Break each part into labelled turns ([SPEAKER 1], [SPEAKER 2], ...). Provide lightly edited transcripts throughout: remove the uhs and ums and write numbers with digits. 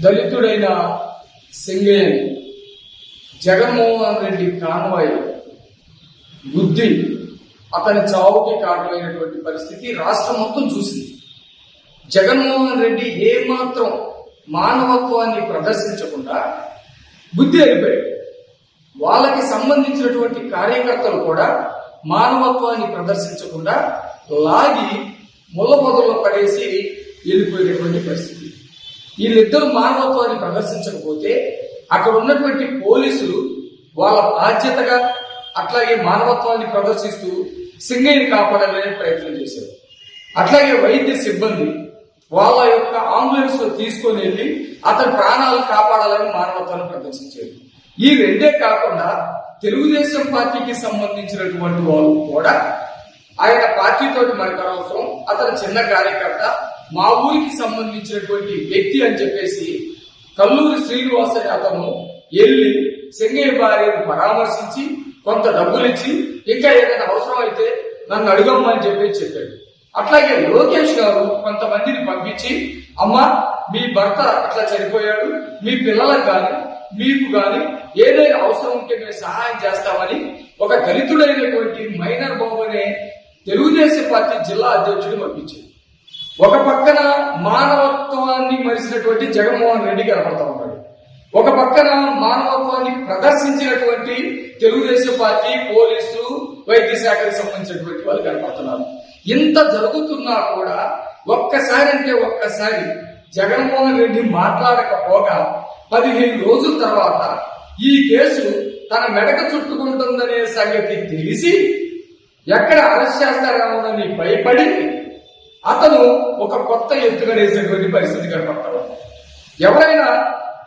[SPEAKER 1] దళితుడైన సింగయ్యని Jaganmohan Reddy convoy బుద్ధి అతని చావుకి కారణమైనటువంటి పరిస్థితి రాష్ట్రం మొత్తం చూసింది. జగన్మోహన్ రెడ్డి ఏమాత్రం మానవత్వాన్ని ప్రదర్శించకుండా బుద్ధి అయిపోయాడు. వాళ్ళకి సంబంధించినటువంటి కార్యకర్తలు కూడా మానవత్వాన్ని ప్రదర్శించకుండా లాగి ముళ్ళ పొదల్లో పడేసి వెళ్ళిపోయినటువంటి పరిస్థితి. వీళ్ళిద్దరూ మానవత్వాన్ని ప్రదర్శించకపోతే అక్కడ ఉన్నటువంటి పోలీసులు వాళ్ళ బాధ్యతగా అట్లాగే మానవత్వాన్ని ప్రదర్శిస్తూ సింగయ్యని కాపాడాలనే ప్రయత్నం చేశారు. అట్లాగే వైద్య సిబ్బంది వాళ్ళ యొక్క అంబులెన్స్ లో తీసుకొని వెళ్ళి అతని ప్రాణాలను కాపాడాలని మానవత్వాన్ని ప్రదర్శించారు. ఈ రెండే కాకుండా తెలుగుదేశం పార్టీకి సంబంధించినటువంటి వాళ్ళు కూడా ఆయన పార్టీతో మనకు అనవసరం, అతను చిన్న కార్యకర్త, మా ఊరికి సంబంధించినటువంటి వ్యక్తి అని చెప్పేసి కల్లూరి శ్రీనివాస్ అని అతను వెళ్ళి సింగయ్య భార్యను పరామర్శించి కొంత డబ్బులు ఇచ్చి ఇంకా ఏదైనా అవసరం అయితే నన్ను అడుగమ్మని చెప్పాడు. అట్లాగే లోకేష్ గారు కొంతమందిని పంపించి అమ్మా మీ భర్త అట్లా చనిపోయాడు, మీ పిల్లలకు కానీ మీకు కానీ ఏదైనా అవసరం ఉంటే మేము సహాయం చేస్తామని ఒక దళితుడైనటువంటి మైనర్ బాబు అనే తెలుగుదేశం పార్టీ జిల్లా అధ్యక్షుడిని పంపించారు. ఒక పక్కన మానవత్వాన్ని మరిచినటువంటి జగన్మోహన్ రెడ్డి కనపడతా ఉన్నాడు, ఒక పక్కన మానవత్వాన్ని ప్రదర్శించినటువంటి తెలుగుదేశం పార్టీ, పోలీసు, వైద్య శాఖకు సంబంధించినటువంటి వాళ్ళు కనపడుతున్నారు. ఇంత జరుగుతున్నా కూడా ఒక్కసారి జగన్మోహన్ రెడ్డి మాట్లాడకపోగా 15 రోజుల తర్వాత ఈ కేసు తన మెడకు చుట్టుకుంటుందనే సంగతి తెలిసి ఎక్కడ అరెస్ట్ చేస్తారేమోనని భయపడి అతను ఒక కొత్త ఎత్తుగడేసేటువంటి పరిస్థితి కనపడతాడు. ఎవరైనా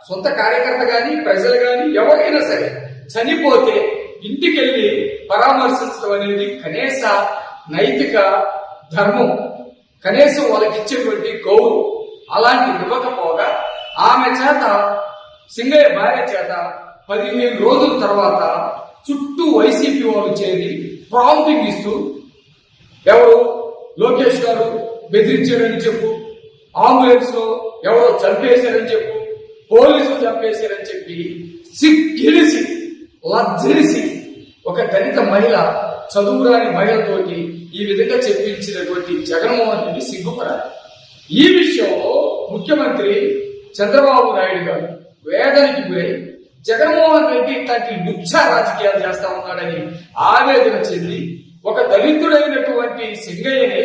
[SPEAKER 1] సొంత కార్యకర్త గాని ప్రజలు గాని ఎవరైనా సరే చనిపోతే ఇంటికెళ్ళి పరామర్శించడం అనేది కనీస నైతిక ధర్మం, కనీసం వాళ్ళకి ఇచ్చేటువంటి గౌరవం. అలాంటి ఇవ్వకపోగా ఆమె చేత, సింగయ్య భార్య చేత 15 రోజుల తర్వాత చుట్టూ వైసీపీ వాళ్ళు చేరి ప్రాంప్టింగ్ ఇస్తూ ఎవరు లోకేష్ గారు బెదిరించారని చెప్పు, అంబులెన్స్ లో ఎవరో చంపేశారని చెప్పు, పోలీసులు చంపేశారని చెప్పి సిగ్గిలిసి లజ్జరిసి ఒక దళిత మహిళ, చదువురాని మహిళతోటి ఈ విధంగా చెప్పించినటువంటి జగన్మోహన్ రెడ్డి సిగ్గుపడాలి. ఈ విషయంలో ముఖ్యమంత్రి చంద్రబాబు నాయుడు గారు వేదనకి గురై జగన్మోహన్ రెడ్డి ఇట్లాంటి లుచ్చ రాజకీయాలు చేస్తా ఉన్నాడని ఆవేదన చెంది ఒక దళితుడైనటువంటి సింగయ్యని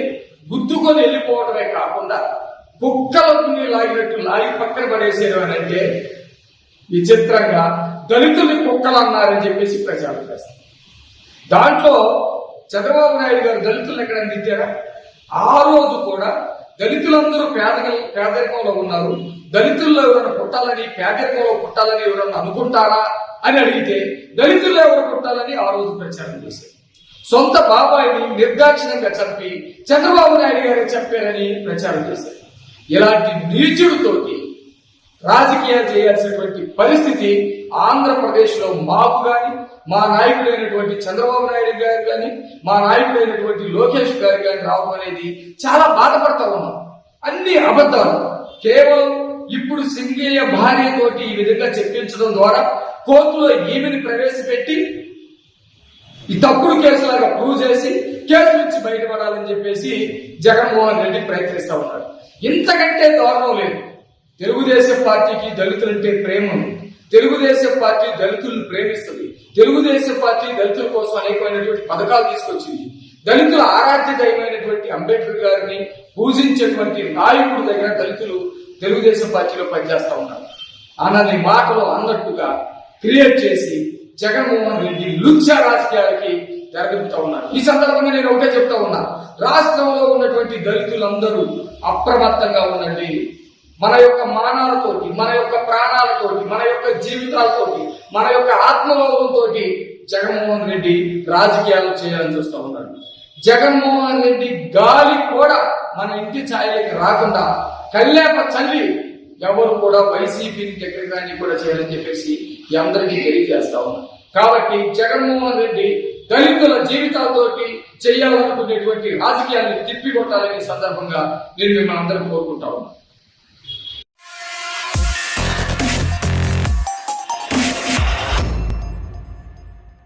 [SPEAKER 1] గుద్దుకొని వెళ్ళిపోవడమే కాకుండా కుక్కలకుని లాగినట్టు లాగి పక్కన పడేసేరు అని అంటే విచిత్రంగా దళితుల్ని కుక్కలు అన్నారని చెప్పేసి ప్రచారం చేస్తారు. దాంట్లో చంద్రబాబు నాయుడు గారు దళితులను ఎక్కడ అందించారా? ఆ రోజు కూడా దళితులందరూ పేదరికంలో ఉన్నారు, దళితుల్లో ఎవరైనా పుట్టాలని, పేదరికంలో పుట్టాలని ఎవరైనా అనుకుంటారా అని అడిగితే దళితుల్లో ఎవరు పుట్టాలని ఆ రోజు ప్రచారం చేశారు. సొంత బాబాయిని నిర్దాక్షిణ్యంగా చంపి చంద్రబాబు నాయుడు గారు చెప్పారని ప్రచారం చేశారు. ఇలాంటి నీచుడితోటి రాజకీయాలు చేయాల్సినటువంటి పరిస్థితి ఆంధ్రప్రదేశ్ లో మాకు గాని, మా నాయకుడైనటువంటి చంద్రబాబు నాయుడు గారు గాని, మా నాయకుడైనటువంటి లోకేష్ గారు గాని రావడం అనేది చాలా బాధపడతా ఉన్నాం. అన్ని అబద్ధాలు. కేవలం ఇప్పుడు సింగయ్య భార్యతోటి ఈ విధంగా చెప్పించడం ద్వారా కోర్టులో ఈమెని ప్రవేశపెట్టి ఈ తప్పుడు కేసులాగా ప్రూవ్ చేసి కేసు నుంచి బయటపడాలని చెప్పేసి జగన్మోహన్ రెడ్డి ప్రయత్నిస్తా ఉన్నాడు. ఇంతకంటే దారుణం లేదు. తెలుగుదేశం పార్టీకి దళితులంటే ప్రేమ ఉంది, తెలుగుదేశం పార్టీ దళితులను ప్రేమిస్తుంది, తెలుగుదేశం పార్టీ దళితుల కోసం అనేకమైనటువంటి పథకాలు తీసుకొచ్చింది. దళితుల ఆరాధ్య దైవమైనటువంటి అంబేద్కర్ గారిని పూజించేటువంటి నాయకుడి దగ్గర దళితులు తెలుగుదేశం పార్టీలో పనిచేస్తా ఉన్నారు అన్నది మాటలు అన్నట్టుగా క్రియేట్ చేసి జగన్మోహన్ రెడ్డి లుచ్చ రాజకీయాలకి తెరదింపుతా ఉన్నారు. ఈ సందర్భంగా నేను ఒకటే చెప్తా ఉన్నా, రాష్ట్రంలో ఉన్నటువంటి దళితులందరూ అప్రమత్తంగా ఉండండి. మన యొక్క మానాలతోటి, మన యొక్క ప్రాణాలతోటి, మన యొక్క జీవితాలతోటి, మన యొక్క ఆత్మగౌరవంతో జగన్మోహన్ రెడ్డి రాజకీయాలు చేయాలని చూస్తూ ఉన్నాడు. జగన్మోహన్ రెడ్డి గాలి కూడా మన ఇంటి ఛాయలకి రాకుండా కల్లేప చల్లి ఎవరు కూడా వైసీపీని దగ్గరగాని కూడా చేయాలని చెప్పేసి అందరికీ తెలియజేస్తా ఉన్నాం. కాబట్టి జగన్మోహన్ రెడ్డి దళితుల జీవితాలతోటి చేయాలనుకునేటువంటి రాజకీయాన్ని తిప్పికొట్టాలని సందర్భంగా నేను మిమ్మల్ని అందరూ కోరుకుంటా ఉన్నాను.